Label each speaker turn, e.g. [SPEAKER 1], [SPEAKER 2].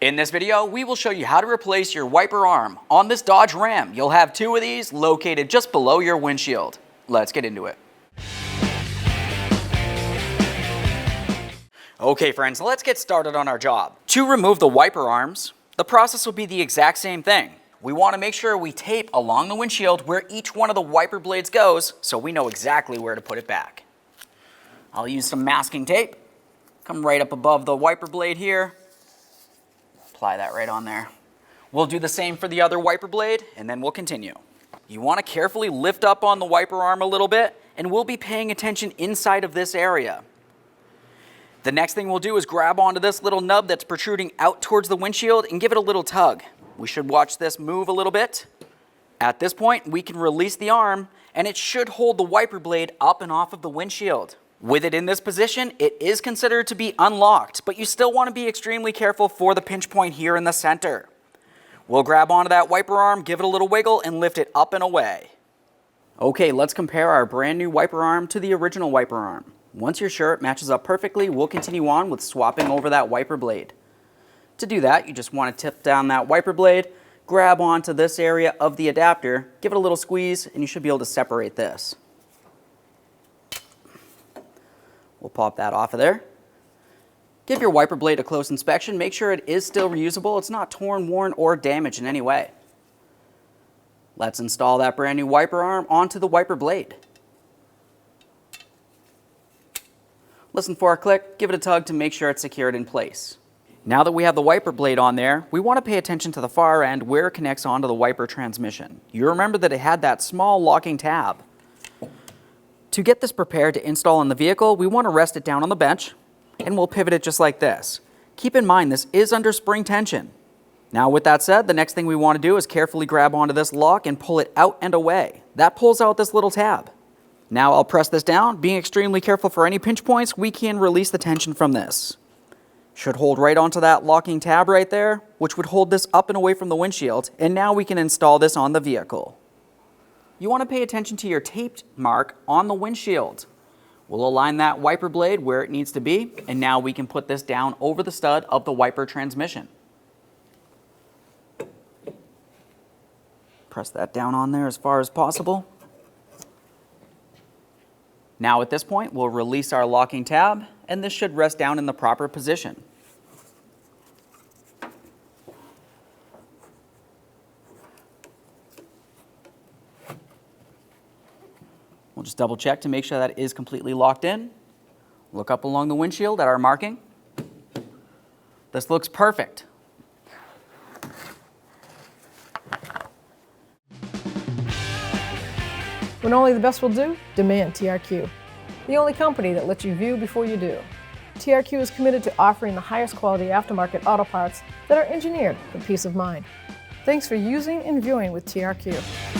[SPEAKER 1] In this video, we will show you how to replace your wiper arm on this Dodge Ram. You'll have two of these located just below your windshield. Let's get into it. Okay friends, let's get started on our job. To remove the wiper arms, the process will be the exact same thing. We want to make sure we tape along the windshield where each one of the wiper blades goes so we know exactly where to put it back. I'll use some masking tape. Come right up above the wiper blade here. Apply that right on there. We'll do the same for the other wiper blade and then we'll continue. You want to carefully lift up on the wiper arm a little bit and we'll be paying attention inside of this area. The next thing we'll do is grab onto this little nub that's protruding out towards the windshield and give it a little tug. We should watch this move a little bit. At this point, we can release the arm and it should hold the wiper blade up and off of the windshield. With it in this position, it is considered to be unlocked, but you still want to be extremely careful for the pinch point here in the center. We'll grab onto that wiper arm, give it a little wiggle, and lift it up and away. Okay, let's compare our brand new wiper arm to the original wiper arm. Once you're sure it matches up perfectly, we'll continue on with swapping over that wiper blade. To do that, you just want to tip down that wiper blade, grab onto this area of the adapter, give it a little squeeze, and you should be able to separate this. We'll pop that off of there. Give your wiper blade a close inspection. Make sure it is still reusable. It's not torn, worn, or damaged in any way. Let's install that brand new wiper arm onto the wiper blade. Listen for a click, give it a tug to make sure it's secured in place. Now that we have the wiper blade on there, we want to pay attention to the far end where it connects onto the wiper transmission. You remember that it had that small locking tab. To get this prepared to install in the vehicle, we want to rest it down on the bench and we'll pivot it just like this. Keep in mind this is under spring tension. Now with that said, the next thing we want to do is carefully grab onto this lock and pull it out and away. That pulls out this little tab. Now I'll press this down. Being extremely careful for any pinch points, we can release the tension from this. Should hold right onto that locking tab right there, which would hold this up and away from the windshield, and now we can install this on the vehicle. You want to pay attention to your taped mark on the windshield. We'll align that wiper blade where it needs to be, and now we can put this down over the stud of the wiper transmission. Press that down on there as far as possible. Now at this point, we'll release our locking tab, and this should rest down in the proper position. We'll just double check to make sure that is completely locked in. Look up along the windshield at our marking. This looks perfect.
[SPEAKER 2] When only the best will do, demand TRQ. The only company that lets you view before you do. TRQ is committed to offering the highest quality aftermarket auto parts that are engineered for peace of mind. Thanks for using and viewing with TRQ.